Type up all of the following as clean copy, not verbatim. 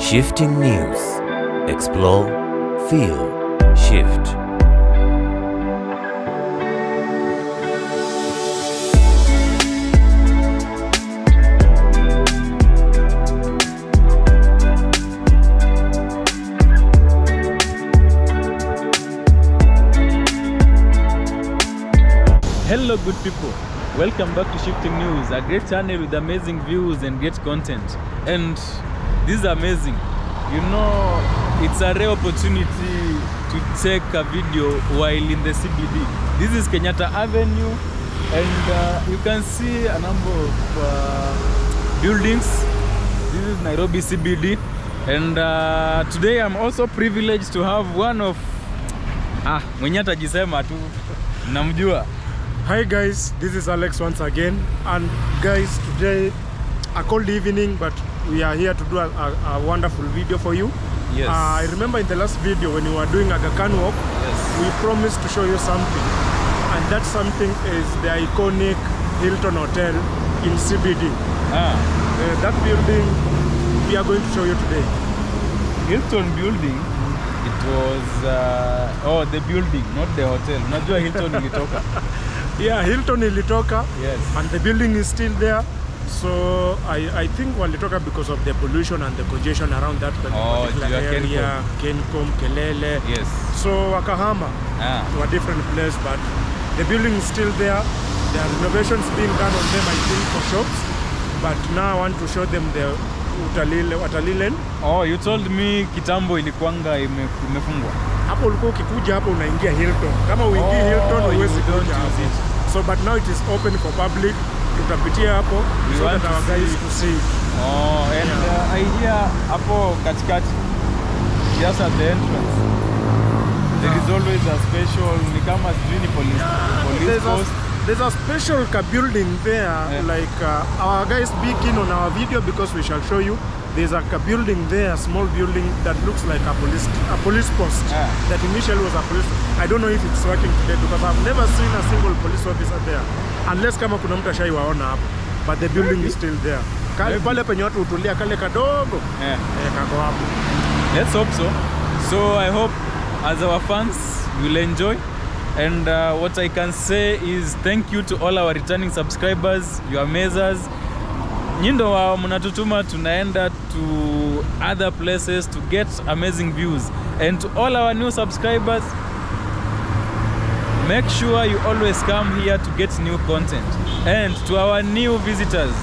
Shifting News. Explore, feel, shift. Hello good people, welcome back to Shifting News, a great channel with amazing views and great content. And this is amazing. You know, it's a rare opportunity to take a video while in the CBD. This is Kenyatta Avenue and you can see a number of buildings. This is Nairobi CBD and today I'm also privileged to have one of mwenye atajisema tu namjua. Hi guys, this is Alex once again, and guys, today a cold evening, but we are here to do a wonderful video for you. Yes. I remember in the last video when we were doing Aga Khan walk, Yes. we promised to show you something, and that something is the iconic Hilton Hotel in CBD. That building we are going to show you today. Hilton building. It was the building, not the hotel. Unajua Hilton ilitoka. Yeah, Hilton ilitoka. Yes. And the building is still there. So I think walitoka because of the pollution and the congestion around that particular area, Kencom, Kelele. Yes. So wakahama to a different place, but the building is still there. There are renovations being done on them, I think, for shops. But now I want to show them the Watalii lane. Oh, you told me kitambo ilikuanga imefungwa. Hapo ulikuwa ukikuja hapo unaingia Hilton. Kama uingie Hilton huwezi kuja hapo. So but now it is open for public. Tutapitia hapo so that our guys to see. Oh, and I hear hapo katikati, just at the entrance, there is always a special, ni kama police post. There's a special building there, like our guys be keen on our video because we shall show you. There's a building there, a small building that looks like a police post. That initially was a police. I don't know if it's working today because I've never seen a single police officer there, unless kama kuna mtu ashaiwaona hapo. But the building is still there. Pale penye watu utulia kale kadogo. Kako hapo. Let's hope so. So I hope as our fans will enjoy. And what I can say is thank you to all our returning subscribers, you amazers. Nyindo wao mnatutuma tunaenda to other places to get amazing views. And to all our new subscribers, make sure you always come here to get new content. And to our new visitors,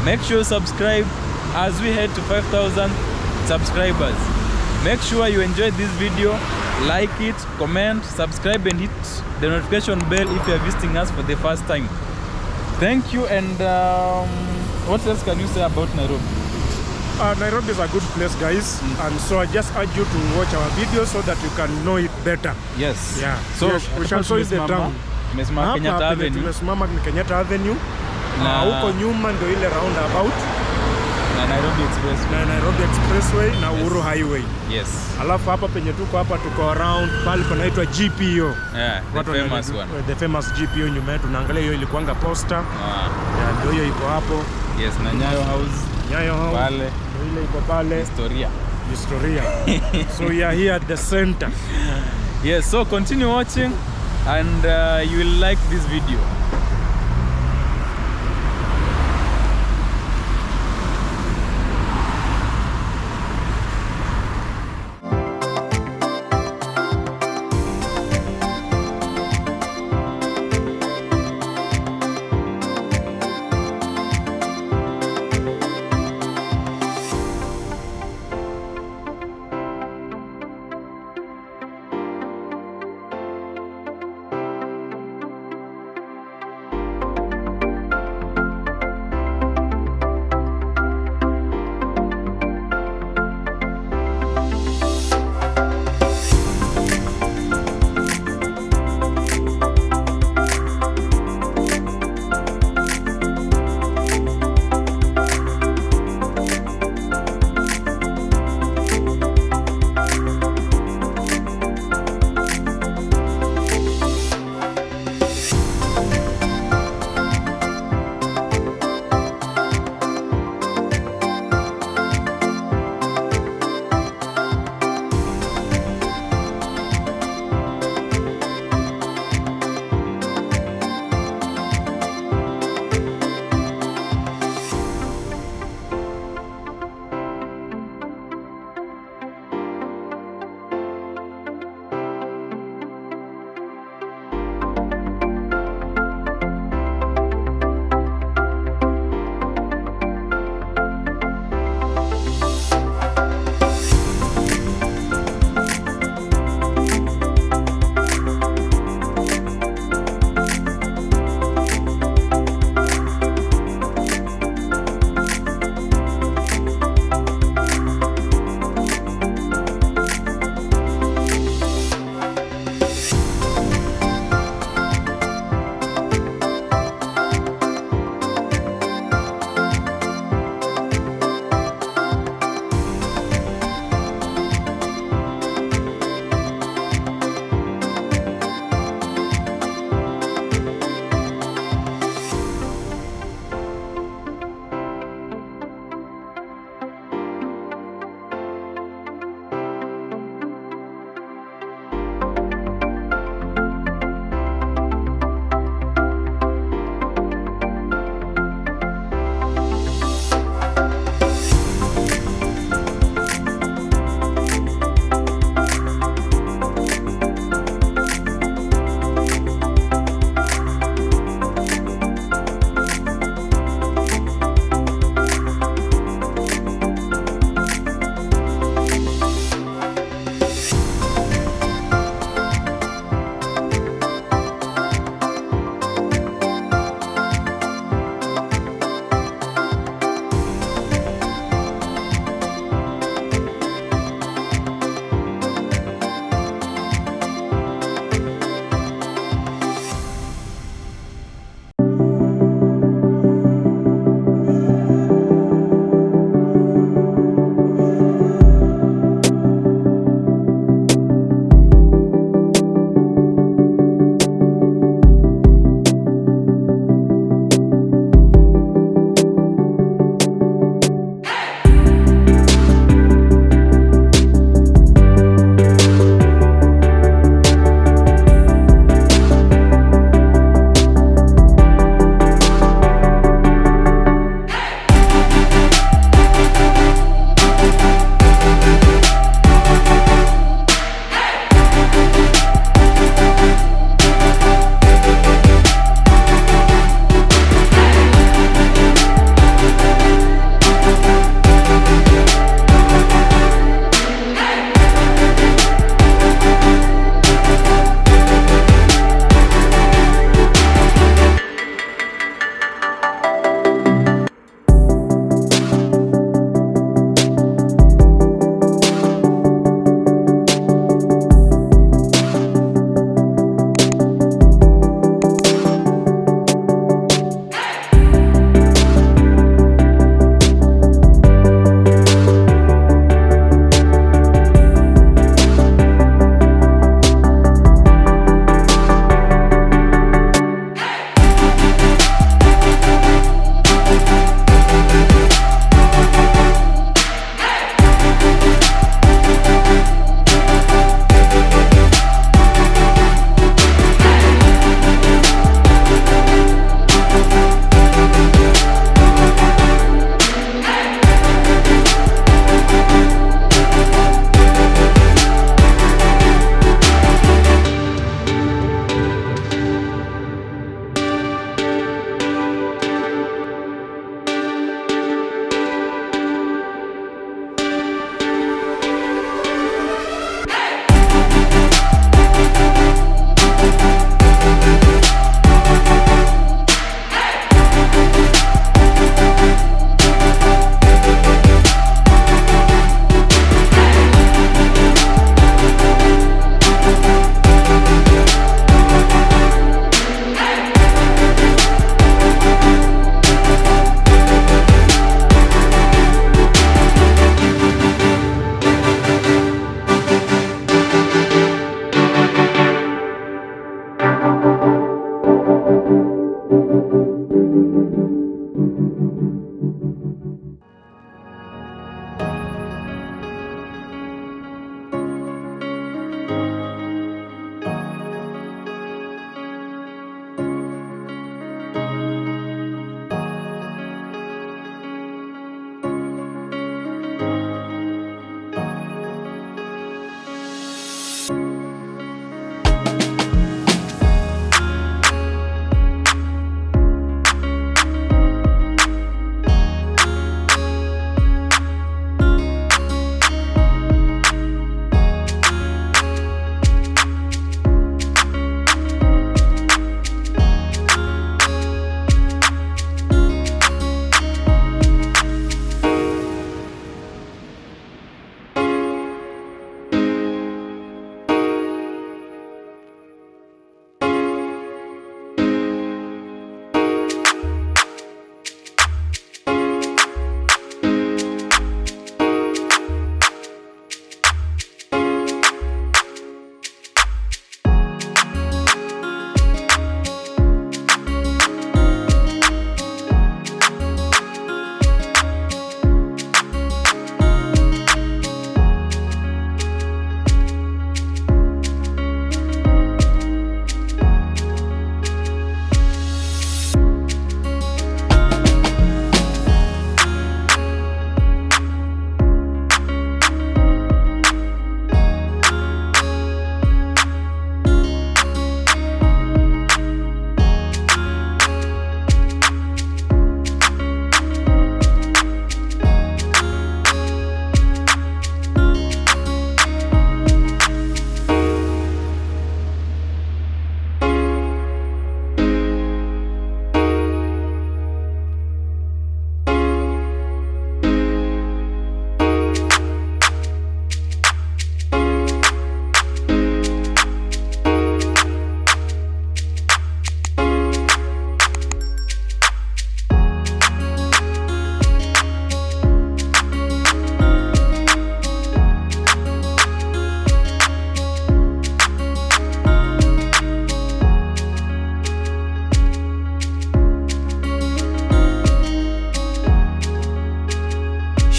make sure you subscribe as we head to 5,000 subscribers. Make sure you enjoy this video, like it, comment, subscribe and hit the notification bell if you are visiting us for the first time. Thank you. And what else can you say about Nairobi? Nairobi is a good place, guys, and so I just urge you to watch our videos so that you can know it better. Yes. Yeah. So we shall show you the town. Tumesimama Kenyatta Avenue. Tumesimama Kenyatta Avenue. Na huko nyuma ndio ile roundabout. Na Nairobi Expressway. Na Nairobi Expressway na Uhuru Highway. Yes. Alafu hapa penye tuko around pale panaitwa GPO. Yeah, the famous one. The famous GPO nyuma yetu naangalia hiyo ilikuanga poster. Ndio hiyo iko hapo. Yes, na Nyayo House. Nyayo House. Pale. Ile iko pale. Historia. So we are here at the center. Yes, so continue watching and you will like this video.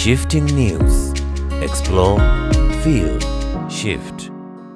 Shifting News. Explore, feel, shift.